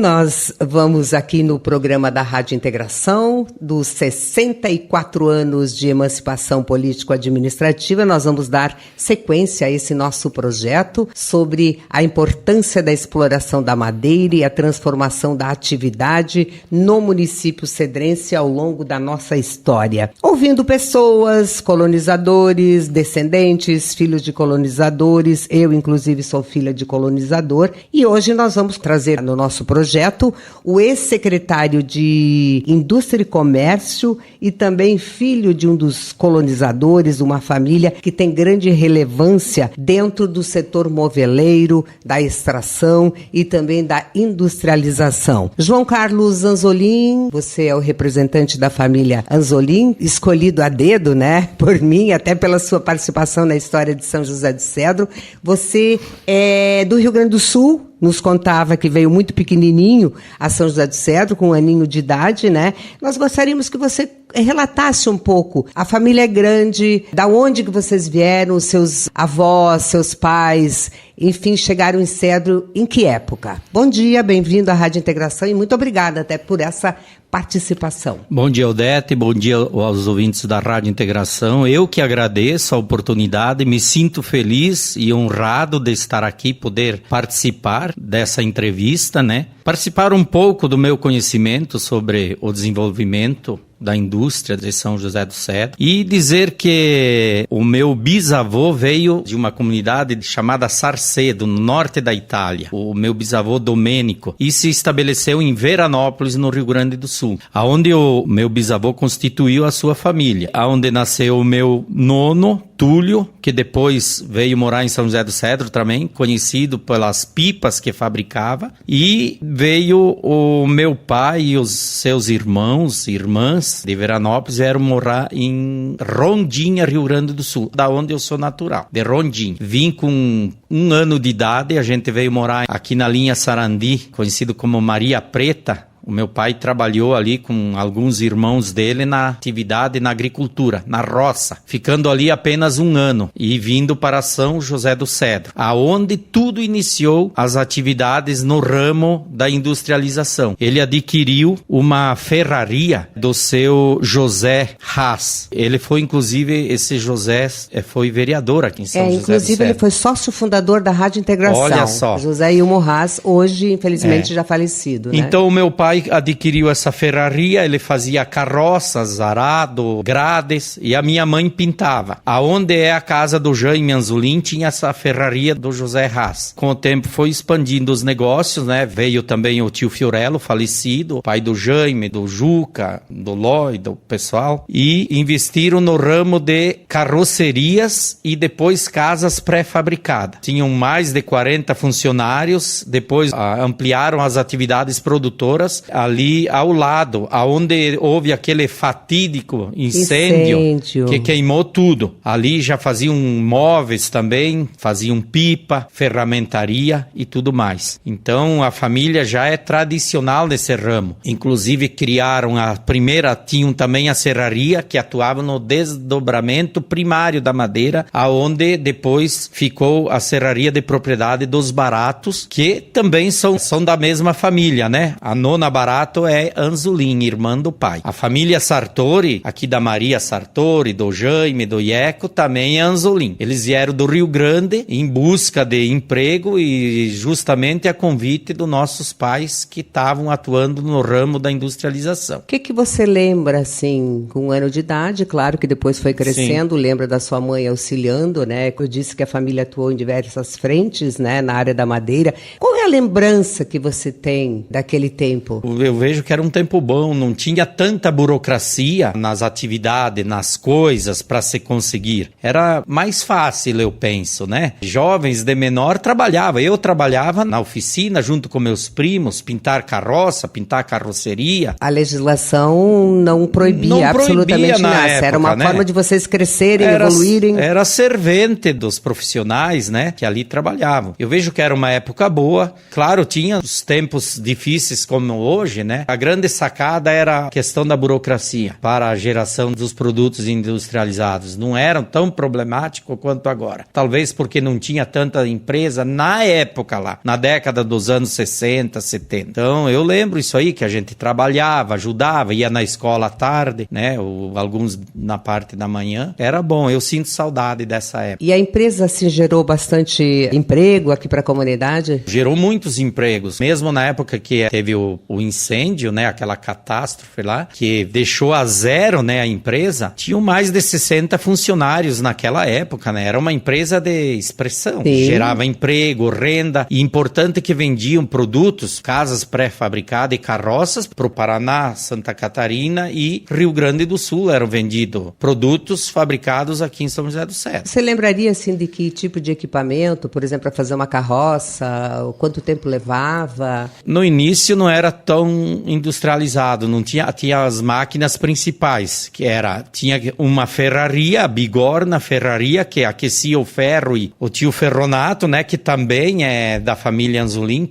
Nós vamos aqui no programa da Rádio Integração, dos 64 anos de emancipação político-administrativa, nós vamos dar sequência a esse nosso projeto sobre a importância da exploração da madeira e a transformação da atividade no município cedrense ao longo da nossa história. Ouvindo pessoas, colonizadores, descendentes, filhos de colonizadores, eu inclusive sou filha de colonizador, e hoje nós vamos trazer no nosso projeto o ex-secretário de Indústria e Comércio e também filho de um dos colonizadores, uma família que tem grande relevância dentro do setor moveleiro, da extração e também da industrialização. João Carlos Anzolin, você é o representante da família Anzolin, escolhido a dedo, né, por mim, até pela sua participação na história de São José do Cedro. Você é do Rio Grande do Sul, nos contava que veio muito pequenininho a São José do Cedro, com 1 aninho de idade, né? Nós gostaríamos que você relatasse um pouco. A família é grande, da onde que vocês vieram, seus avós, seus pais, enfim, chegaram em Cedro em que época? Bom dia, bem-vindo à Rádio Integração e muito obrigada até por essa participação. Bom dia, Odete, bom dia aos ouvintes da Rádio Integração. Eu que agradeço a oportunidade, me sinto feliz e honrado de estar aqui, poder participar dessa entrevista, né? Participar um pouco do meu conhecimento sobre o desenvolvimento da indústria de São José do Cedro e dizer que o meu bisavô veio de uma comunidade chamada Sarcedo, no norte da Itália, o meu bisavô Domênico, e se estabeleceu em Veranópolis, no Rio Grande do Sul, aonde o meu bisavô constituiu a sua família, aonde nasceu o meu nono, Túlio, que depois veio morar em São José do Cedro também, conhecido pelas pipas que fabricava, e veio o meu pai e os seus irmãos e irmãs de Veranópolis vieram morar em Rondinha, Rio Grande do Sul, da onde eu sou natural, de Rondinha. Vim com 1 ano de idade, a gente veio morar aqui na linha Sarandi, conhecido como Maria Preta. O meu pai trabalhou ali com alguns irmãos dele na atividade na agricultura, na roça, ficando ali apenas 1 ano e vindo para São José do Cedro, aonde tudo iniciou as atividades no ramo da industrialização. Ele adquiriu uma ferraria do seu José Haas. Ele foi, inclusive, esse José foi vereador aqui em São José do Cedro. Inclusive, ele foi sócio fundador da Rádio Integração. Olha só. José Ilmo Haas, hoje, infelizmente, já falecido, né? Então, o meu pai adquiriu essa ferraria, ele fazia carroças, arado, grades, e a minha mãe pintava. Aonde é a casa do Jaime Anzolin, tinha essa ferraria do José Haas. Com o tempo foi expandindo os negócios, né? Veio também o tio Fiorello, falecido, pai do Jaime, do Juca, do Lói, do pessoal, e investiram no ramo de carrocerias e depois casas pré-fabricadas. Tinham mais de 40 funcionários, depois ampliaram as atividades produtoras ali ao lado, aonde houve aquele fatídico incêndio que queimou tudo. Ali já faziam móveis também, faziam pipa, ferramentaria e tudo mais. Então a família já é tradicional nesse ramo. Inclusive criaram tinham também a serraria, que atuava no desdobramento primário da madeira, aonde depois ficou a serraria de propriedade dos Baratos, que também são da mesma família, né? A nona Barato é Anzolin, irmã do pai. A família Sartori, aqui da Maria Sartori, do Jaime, do Ieco, também é Anzolin. Eles vieram do Rio Grande em busca de emprego e justamente a convite dos nossos pais que estavam atuando no ramo da industrialização. O que você lembra, assim, com 1 ano de idade? Claro que depois foi crescendo, Sim. Lembra da sua mãe auxiliando, né? Eu disse que a família atuou em diversas frentes, né? Na área da madeira. Qual é a lembrança que você tem daquele tempo? Eu vejo que era um tempo bom, não tinha tanta burocracia nas atividades, nas coisas para se conseguir. Era mais fácil, eu penso, né? Jovens de menor trabalhavam. Eu trabalhava na oficina junto com meus primos, pintar carroça, pintar carroceria. A legislação não proibia absolutamente nada. Época, era uma forma de vocês crescerem, evoluírem. Era servente dos profissionais, né? Que ali trabalhavam. Eu vejo que era uma época boa. Claro, tinha os tempos difíceis como hoje, né? A grande sacada era a questão da burocracia para a geração dos produtos industrializados. Não eram tão problemático quanto agora. Talvez porque não tinha tanta empresa na época lá, na década dos anos 60, 70. Então, eu lembro isso aí, que a gente trabalhava, ajudava, ia na escola à tarde, né? Alguns na parte da manhã. Era bom, eu sinto saudade dessa época. E a empresa, assim, gerou bastante emprego aqui para a comunidade? Gerou muitos empregos, mesmo na época que teve o incêndio, né? Aquela catástrofe lá, que deixou a zero, né? A empresa, tinham mais de 60 funcionários naquela época, né? Era uma empresa de expressão, Sim. Gerava emprego, renda, e importante que vendiam produtos, casas pré-fabricadas e carroças para o Paraná, Santa Catarina e Rio Grande do Sul eram vendidos produtos fabricados aqui em São José do Cedro. Você lembraria, assim, de que tipo de equipamento, por exemplo, para fazer uma carroça, quanto tempo levava? No início não era tão industrializado, não tinha as máquinas principais, tinha uma ferraria, a bigorna ferraria, que aquecia o ferro, e o tio Ferronato, né, que também é da família Anzolin,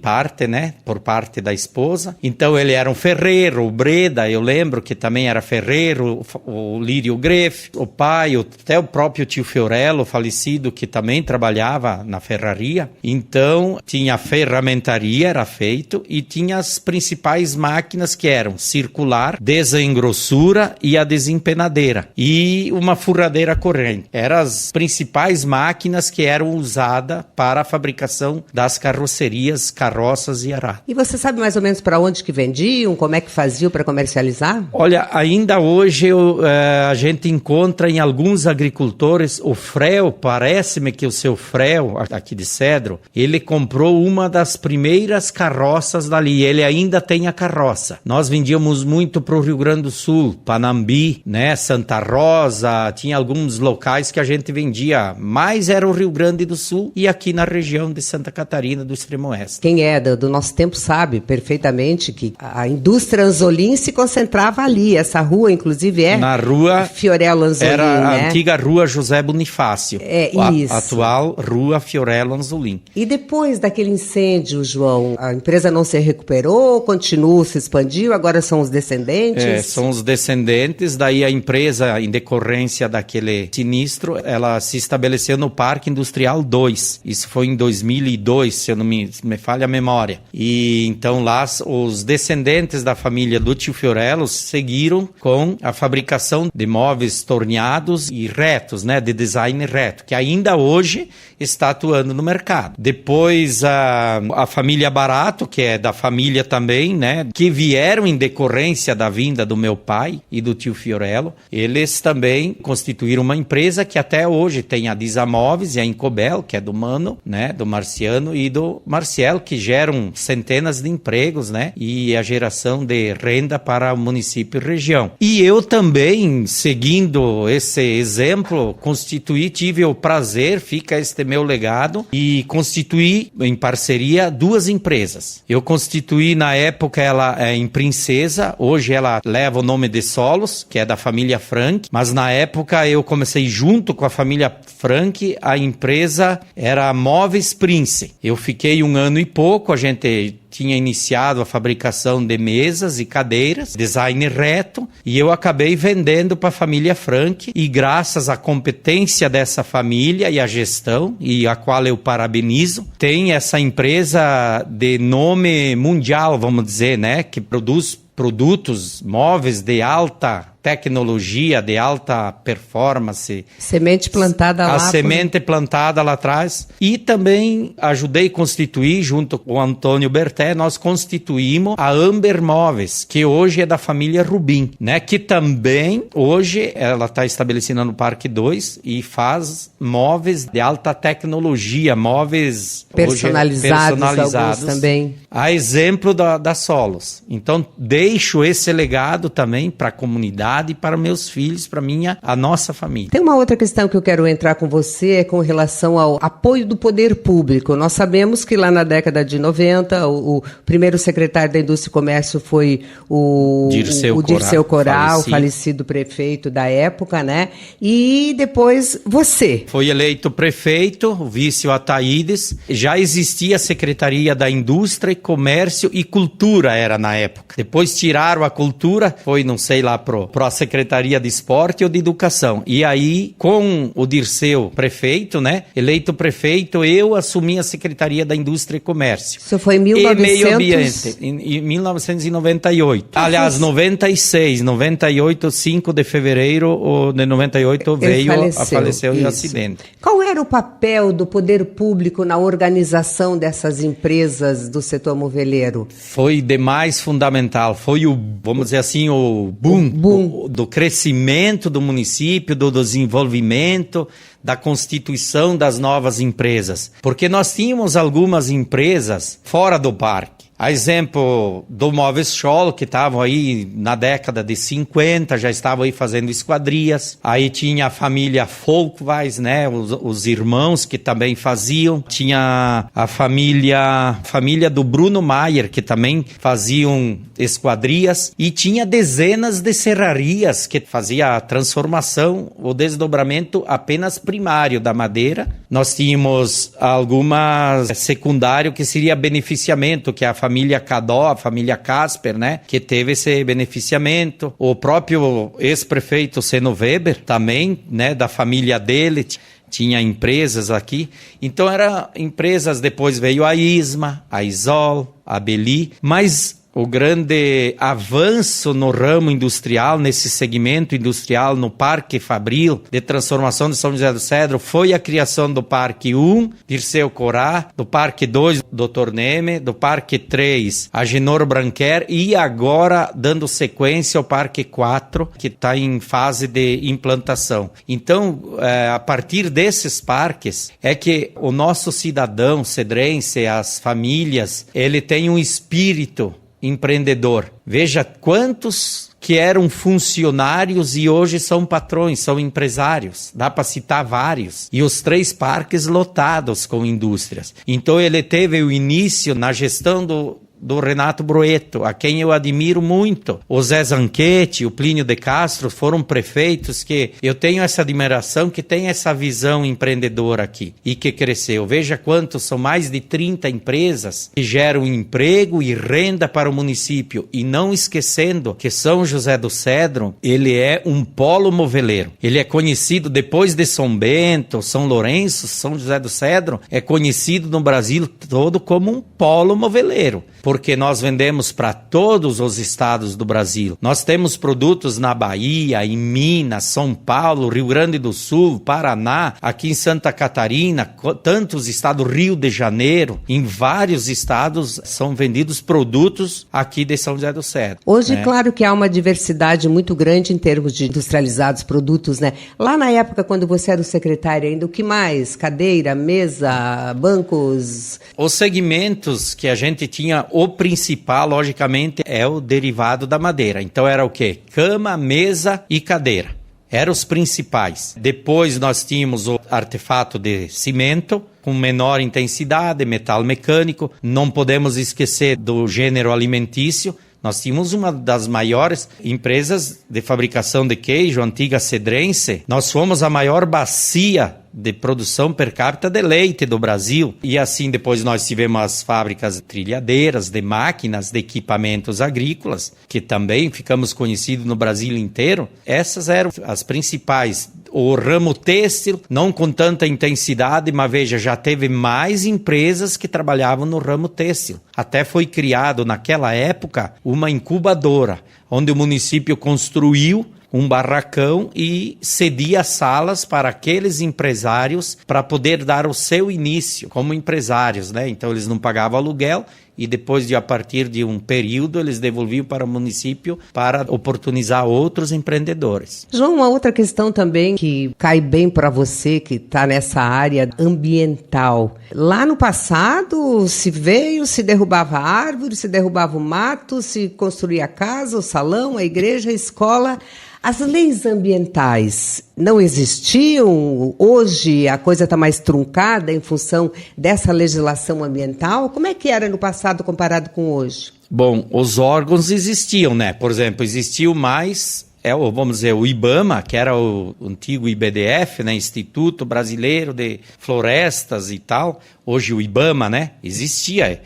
por parte da esposa. Então ele era um ferreiro, o Breda, eu lembro que também era ferreiro, o Lírio Greff, o pai, até o próprio tio Fiorello, falecido, que também trabalhava na ferraria. Então tinha a ferramentaria, era feito, e tinha as principais máquinas que eram circular, desengrossura e a desempenadeira, e uma furadeira corrente. Eram as principais máquinas que eram usadas para a fabricação das carrocerias, carroças e arados. E você sabe mais ou menos para onde que vendiam, como é que faziam para comercializar? Olha, ainda hoje a gente encontra em alguns agricultores o Frel, parece-me que o seu Frel, aqui de Cedro, ele comprou uma das primeiras carroças dali, ele ainda tem a carroça. Nós vendíamos muito para o Rio Grande do Sul, Panambi, né, Santa Rosa, tinha alguns locais que a gente vendia, mas era o Rio Grande do Sul e aqui na região de Santa Catarina, do extremo oeste. Quem é do nosso tempo sabe perfeitamente que a indústria Anzolin se concentrava ali, essa rua inclusive na rua Fiorello Anzolin, era né? a antiga rua José Bonifácio, isso. A atual rua Fiorello Anzolin. E depois daquele incêndio, João, a empresa não se recuperou, continuou, se expandiu, agora são os descendentes? São os descendentes, daí a empresa, em decorrência daquele sinistro, ela se estabeleceu no Parque Industrial 2. Isso foi em 2002, se eu não me falha a memória. E então lá os descendentes da família do tio Fiorello seguiram com a fabricação de móveis torneados e retos, né, de design reto, que ainda hoje está atuando no mercado. Depois a família Barato, que é da família também, né, que vieram em decorrência da vinda do meu pai e do tio Fiorello, eles também constituíram uma empresa que até hoje tem a Disamóveis e a Incobel, que é do Mano, né, do Marciano e do Marcielo, que geram centenas de empregos, né, e a geração de renda para o município e região. E eu também, seguindo esse exemplo, tive o prazer, fica este meu legado, e constituí em parceria 2 empresas. Eu constituí na época ela em Princesa, hoje ela leva o nome de Solos, que é da família Frank, mas na época eu comecei junto com a família Frank, a empresa era Móveis Prince. Eu fiquei 1 ano e pouco, a gente tinha iniciado a fabricação de mesas e cadeiras, design reto, e eu acabei vendendo para a família Frank, e graças à competência dessa família e à gestão, e a qual eu parabenizo, tem essa empresa de nome mundial, vamos dizer, né, que produz produtos móveis de alta tecnologia, de alta performance. Semente plantada lá. A semente plantada lá atrás. E também ajudei a constituir, junto com o Antônio Berté, nós constituímos a Amber Móveis, que hoje é da família Rubim, né? Que também, hoje, ela está estabelecida no Parque 2 e faz móveis de alta tecnologia, móveis personalizados também. A exemplo da Solos. Então, deixo esse legado também para a comunidade, dignidade para meus filhos, para a nossa família. Tem uma outra questão que eu quero entrar com você, é com relação ao apoio do poder público. Nós sabemos que lá na década de 90, o primeiro secretário da Indústria e Comércio foi o Dirceu Coral, falecido prefeito da época, né? E depois você. Foi eleito prefeito, o vice o Ataídes. Já existia a Secretaria da Indústria, Comércio e Cultura, era na época. Depois tiraram a cultura, foi, não sei lá, para a Secretaria de Esporte ou de Educação. E aí, com o Dirceu prefeito, né? Eleito prefeito, eu assumi a Secretaria da Indústria e Comércio. Isso foi em E Meio Ambiente, em 1998. Aliás, 98, 5 de fevereiro de 98 faleceu em acidente. Qual era o papel do poder público na organização dessas empresas do setor moveleiro? Foi demais fundamental, foi vamos dizer assim, o boom. Do crescimento do município, do desenvolvimento, da constituição das novas empresas. Porque nós tínhamos algumas empresas fora do parque. A exemplo do Móveis Scholl, que estavam aí na década de 50, já estavam aí fazendo esquadrias. Aí tinha a família Folkweis, né? Os irmãos que também faziam. Tinha a família do Bruno Maier, que também faziam esquadrias. E tinha dezenas de serrarias que fazia a transformação, o desdobramento apenas primário da madeira. Nós tínhamos algumas secundário que seria beneficiamento, que é a família Cadó, a família Casper, né, que teve esse beneficiamento. O próprio ex-prefeito Seno Weber também, né, da família dele, tinha empresas aqui. Então eram empresas, depois veio a Isma, a Isol, a Beli, mas o grande avanço no ramo industrial, nesse segmento industrial, no Parque Fabril de transformação de São José do Cedro, foi a criação do Parque 1, Dirceu Corá, do Parque 2, Dr. Neme, do Parque 3, Agenor Branquer, e agora dando sequência ao Parque 4, que está em fase de implantação. Então, a partir desses parques, é que o nosso cidadão cedrense, as famílias, ele tem um espírito empreendedor. Veja quantos que eram funcionários e hoje são patrões, são empresários. Dá para citar vários. E os 3 parques lotados com indústrias. Então ele teve o início na gestão do Renato Broeto, a quem eu admiro muito. O Zé Zanchetti, o Plínio de Castro foram prefeitos que eu tenho essa admiração, que tem essa visão empreendedora aqui e que cresceu. Veja quantos, são mais de 30 empresas que geram emprego e renda para o município. E não esquecendo que São José do Cedro, ele é um polo moveleiro. Ele é conhecido depois de São Bento, São Lourenço, São José do Cedro, é conhecido no Brasil todo como um polo moveleiro. Porque nós vendemos para todos os estados do Brasil. Nós temos produtos na Bahia, em Minas, São Paulo, Rio Grande do Sul, Paraná, aqui em Santa Catarina, tantos estados, Rio de Janeiro, em vários estados são vendidos produtos aqui de São José do Cedro. Hoje, claro que há uma diversidade muito grande em termos de industrializados produtos, né? Lá na época, quando você era o secretário ainda, o que mais? Cadeira, mesa, bancos? Os segmentos que a gente tinha, o principal, logicamente, é o derivado da madeira. Então era o quê? Cama, mesa e cadeira. Eram os principais. Depois nós tínhamos o artefato de cimento, com menor intensidade, metal mecânico. Não podemos esquecer do gênero alimentício. Nós tínhamos uma das maiores empresas de fabricação de queijo, antiga cedrense. Nós fomos a maior bacia de produção per capita de leite do Brasil. E assim depois nós tivemos as fábricas trilhadeiras, de máquinas, de equipamentos agrícolas, que também ficamos conhecidos no Brasil inteiro. Essas eram as principais. O ramo têxtil, não com tanta intensidade, mas veja, já teve mais empresas que trabalhavam no ramo têxtil. Até foi criado naquela época uma incubadora, onde o município construiu um barracão e cedia salas para aqueles empresários para poder dar o seu início como empresários, né? Então eles não pagavam aluguel e depois, a partir de um período, eles devolviam para o município para oportunizar outros empreendedores. João, uma outra questão também que cai bem para você, que está nessa área ambiental. Lá no passado, se derrubava a árvore, se derrubava o mato, se construía a casa, o salão, a igreja, a escola. As leis ambientais não existiam? Hoje a coisa está mais truncada em função dessa legislação ambiental? Como é que era no passado comparado com hoje? Bom, os órgãos existiam, né? Por exemplo, existiu mais, vamos dizer, o IBAMA, que era o antigo IBDF, né? Instituto Brasileiro de Florestas e tal. Hoje o IBAMA, né? Existia.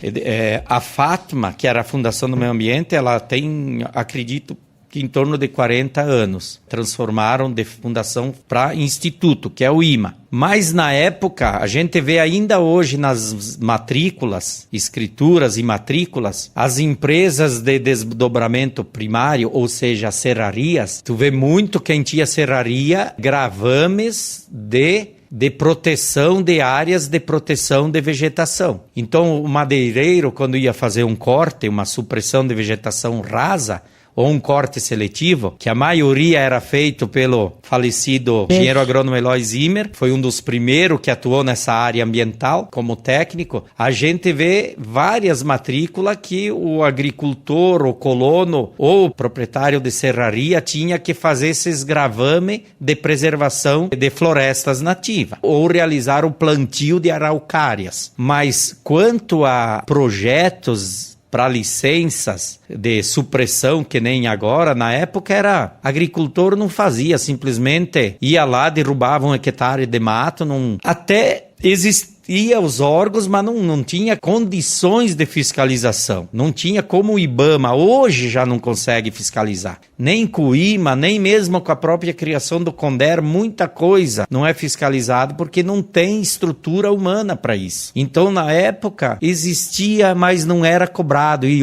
A FATMA, que era a Fundação do Meio Ambiente, ela tem, acredito, que em torno de 40 anos. Transformaram de fundação para instituto, que é o IMA. Mas na época, a gente vê ainda hoje nas matrículas, escrituras e matrículas, as empresas de desdobramento primário, ou seja, as serrarias, tu vê muito quem tinha serraria, gravames de proteção de áreas de proteção de vegetação. Então, o madeireiro, quando ia fazer um corte, uma supressão de vegetação rasa, ou um corte seletivo, que a maioria era feito pelo falecido engenheiro agrônomo Eloy Zimmer, foi um dos primeiros que atuou nessa área ambiental como técnico. A gente vê várias matrículas que o agricultor, o colono ou o proprietário de serraria tinha que fazer esses gravames de preservação de florestas nativas ou realizar o plantio de araucárias. Mas quanto a projetos para licenças de supressão, que nem agora, na época era agricultor, não fazia, simplesmente ia lá, derrubava um hectare de mato, até existia os órgãos, mas não tinha condições de fiscalização, não tinha como o IBAMA, hoje já não consegue fiscalizar, nem com o IMA, nem mesmo com a própria criação do CONDER, muita coisa não é fiscalizado porque não tem estrutura humana para isso. Então, na época, existia, mas não era cobrado, e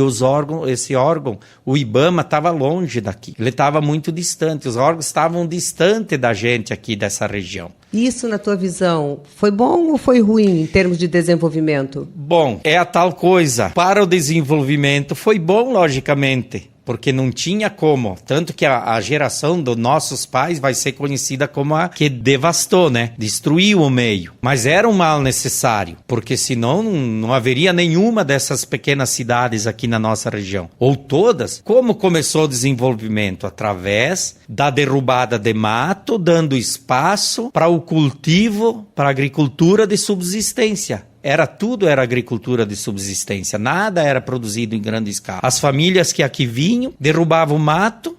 esse órgão, o IBAMA, estava longe daqui, ele estava muito distante, os órgãos estavam distantes da gente aqui dessa região. Isso, na tua visão, foi bom ou foi ruim em termos de desenvolvimento? Bom, é a tal coisa. Para o desenvolvimento foi bom, logicamente, porque não tinha como. Tanto que a geração dos nossos pais vai ser conhecida como a que devastou, né? Destruiu o meio. Mas era um mal necessário, porque senão não haveria nenhuma dessas pequenas cidades aqui na nossa região. Ou todas. Como começou o desenvolvimento? Através da derrubada de mato, dando espaço para o cultivo, para a agricultura de subsistência. Tudo era agricultura de subsistência, nada era produzido em grande escala. As famílias que aqui vinham, derrubavam o mato,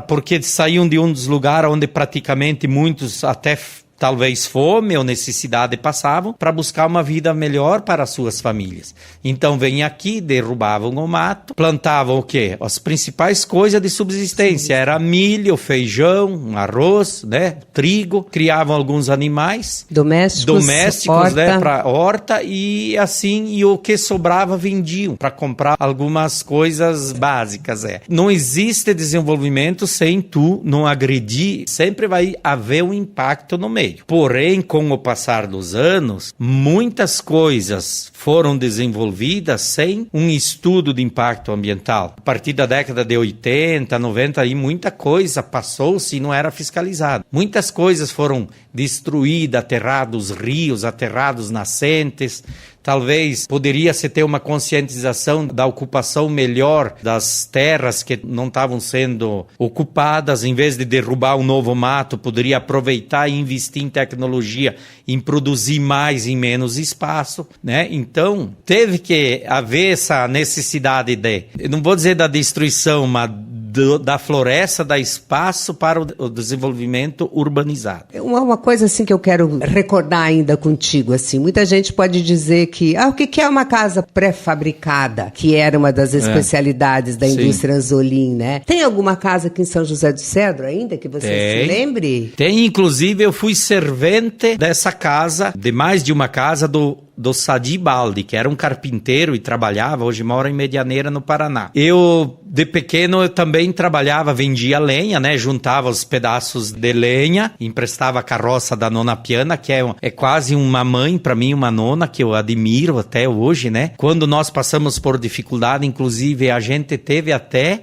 porque saíam de um dos lugares onde praticamente muitos até talvez fome ou necessidade passavam, para buscar uma vida melhor para as suas famílias. Então vêm aqui, derrubavam o mato, plantavam o quê? As principais coisas de subsistência, era milho, feijão, arroz, né? Trigo, criavam alguns animais domésticos, né? Para horta, e assim, e o que sobrava vendiam para comprar algumas coisas básicas. Não existe desenvolvimento sem tu não agredir, sempre vai haver um impacto no meio. Porém, com o passar dos anos, muitas coisas foram desenvolvidas sem um estudo de impacto ambiental. A partir da década de 80, 90, aí muita coisa passou-se e não era fiscalizada. Muitas coisas foram destruídas, aterrados rios, aterrados nascentes. Talvez poderia-se ter uma conscientização da ocupação melhor das terras que não estavam sendo ocupadas. Em vez de derrubar um novo mato, poderia aproveitar e investir em tecnologia, em produzir mais em menos espaço, né? Então, teve que haver essa necessidade eu não vou dizer da destruição, mas da floresta, dar espaço para o desenvolvimento urbanizado. Uma coisa assim que eu quero recordar ainda contigo, assim, muita gente pode dizer que, o que é uma casa pré-fabricada, que era uma das especialidades da indústria Anzolim, né? Tem alguma casa aqui em São José do Cedro ainda que você se lembre? Tem, inclusive eu fui servente dessa casa, de mais de uma casa do Sadi Baldi, que era um carpinteiro e trabalhava, hoje mora em Medianeira, no Paraná. De pequeno, eu também trabalhava, vendia lenha, né? Juntava os pedaços de lenha, emprestava a carroça da Nona Piana, que é quase uma mãe para mim, uma nona, que eu admiro até hoje, né? Quando nós passamos por dificuldade, inclusive, a gente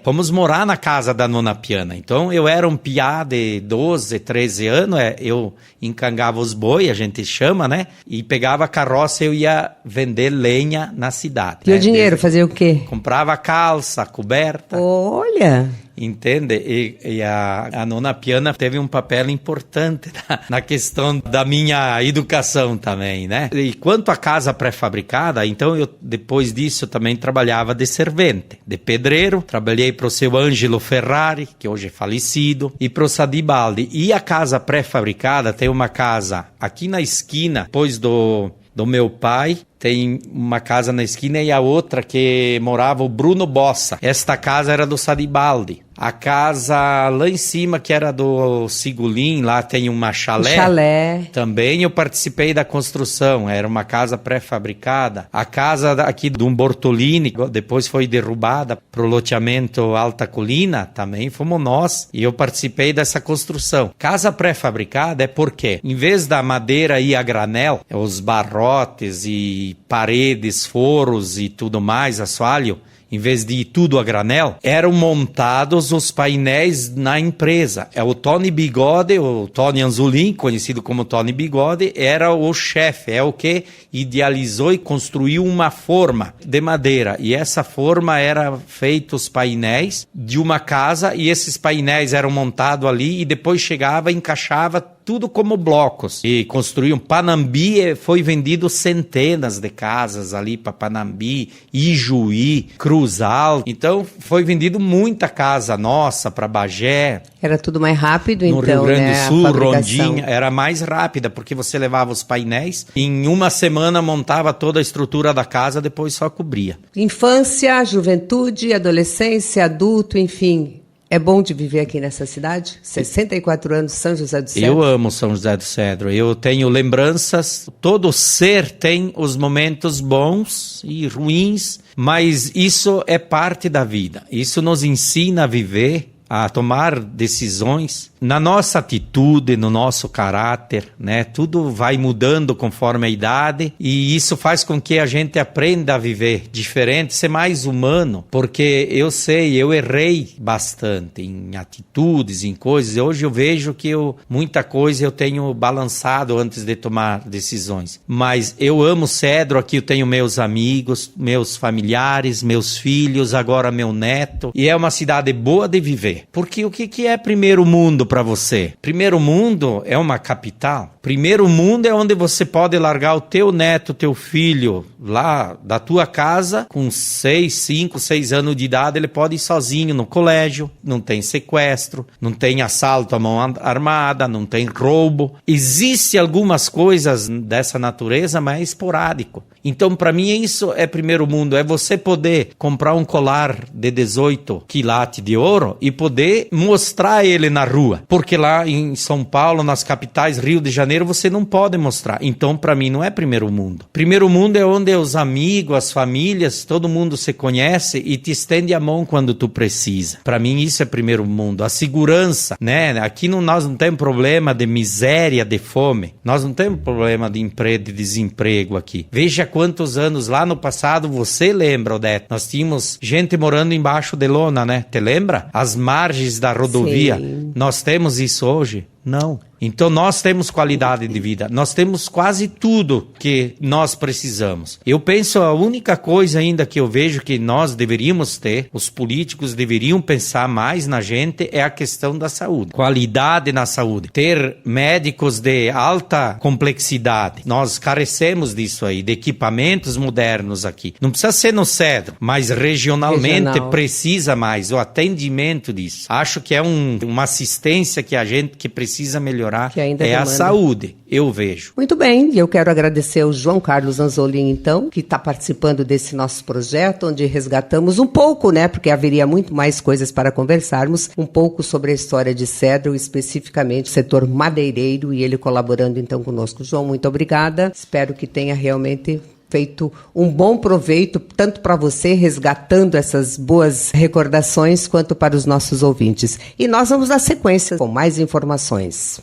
fomos morar na casa da Nona Piana. Então, eu era um piá de 12, 13 anos, eu encangava os boi, a gente chama, né? E pegava a carroça, eu ia vender lenha na cidade. E o dinheiro, fazia o quê? Comprava calça, coberta. Olha! entende? E a nona Piana teve um papel importante na questão da minha educação também, né? E quanto à casa pré-fabricada, então depois disso também trabalhava de servente, de pedreiro, trabalhei para o seu Ângelo Ferrari, que hoje é falecido, e para o Sadi Baldi. E a casa pré-fabricada tem uma casa aqui na esquina, depois do meu pai, tem uma casa na esquina e a outra que morava o Bruno Bossa. Esta casa era do Sadi Baldi. A casa lá em cima, que era do Sigulin, lá tem uma chalé. Também eu participei da construção, era uma casa pré-fabricada. A casa aqui do Bortolini, depois foi derrubada para o loteamento Alta Colina, também fomos nós, e eu participei dessa construção. Casa pré-fabricada é porque, em vez da madeira ir a granel, os barrotes e paredes, foros e tudo mais, assoalho, em vez de ir tudo a granel, eram montados os painéis na empresa. O Tony Bigode, o Tony Anzolin, conhecido como Tony Bigode, era o chefe, é o que idealizou e construiu uma forma de madeira. E essa forma era feita os painéis de uma casa, e esses painéis eram montados ali e depois chegava e encaixava tudo como blocos. E construíam Panambi, foi vendido centenas de casas ali para Panambi, Ijuí, Cruzal. Então foi vendido muita casa nossa para Bagé. Era tudo mais rápido, no então, Rio Grande do Sul, Rondinha, era mais rápida, porque você levava os painéis, em uma semana montava toda a estrutura da casa, depois só cobria. Infância, juventude, adolescência, adulto, enfim. É bom de viver aqui nessa cidade? 64 anos, São José do Cedro. Eu amo São José do Cedro. Eu tenho lembranças. Todo ser tem os momentos bons e ruins, mas isso é parte da vida. Isso nos ensina a viver, a tomar decisões na nossa atitude, no nosso caráter, né? Tudo vai mudando conforme a idade, e isso faz com que a gente aprenda a viver diferente, ser mais humano, porque eu errei bastante em atitudes, em coisas. Hoje eu vejo que muita coisa eu tenho balançado antes de tomar decisões. Mas eu amo Cedro, aqui eu tenho meus amigos, meus familiares, meus filhos, agora meu neto, e é uma cidade boa de viver. Porque o que é primeiro mundo para você? Primeiro mundo é uma capital. Primeiro mundo é onde você pode largar o teu neto, teu filho, lá da tua casa, com 5, 6 anos de idade, ele pode ir sozinho no colégio, não tem sequestro, não tem assalto à mão armada, não tem roubo. Existem algumas coisas dessa natureza, mas é esporádico. Então, para mim, isso é primeiro mundo, é você poder comprar um colar de 18 quilates de ouro e poder mostrar ele na rua. Porque lá em São Paulo, nas capitais, Rio de Janeiro, você não pode mostrar. Então, para mim, não é primeiro mundo. Primeiro mundo é onde os amigos, as famílias, todo mundo se conhece e te estende a mão quando tu precisa. Para mim, isso é primeiro mundo. A segurança, né? Aqui nós não temos problema de miséria, de fome. Nós não temos problema de emprego, de desemprego aqui. Veja quantos anos lá no passado, você lembra, Odete? Nós tínhamos gente morando embaixo de lona, né? Te lembra? As margens da rodovia. Sim. Nós temos isso hoje? Não. Então nós temos qualidade de vida, nós temos quase tudo que nós precisamos. Eu penso, a única coisa ainda que eu vejo que nós deveríamos ter, os políticos deveriam pensar mais na gente, é a questão da saúde. Qualidade na saúde. Ter médicos de alta complexidade. Nós carecemos disso aí, de equipamentos modernos aqui. Não precisa ser no Cedro, mas regionalmente precisa mais, o atendimento disso. Acho que é uma assistência que a gente que precisa melhorar. É a saúde, eu vejo. Muito bem, eu quero agradecer ao João Carlos Anzolin, então, que está participando desse nosso projeto, onde resgatamos um pouco, né, porque haveria muito mais coisas para conversarmos, um pouco sobre a história de Cedro, especificamente o setor madeireiro, e ele colaborando então conosco. João, muito obrigada, espero que tenha realmente feito um bom proveito, tanto para você, resgatando essas boas recordações, quanto para os nossos ouvintes. E nós vamos dar sequência com mais informações.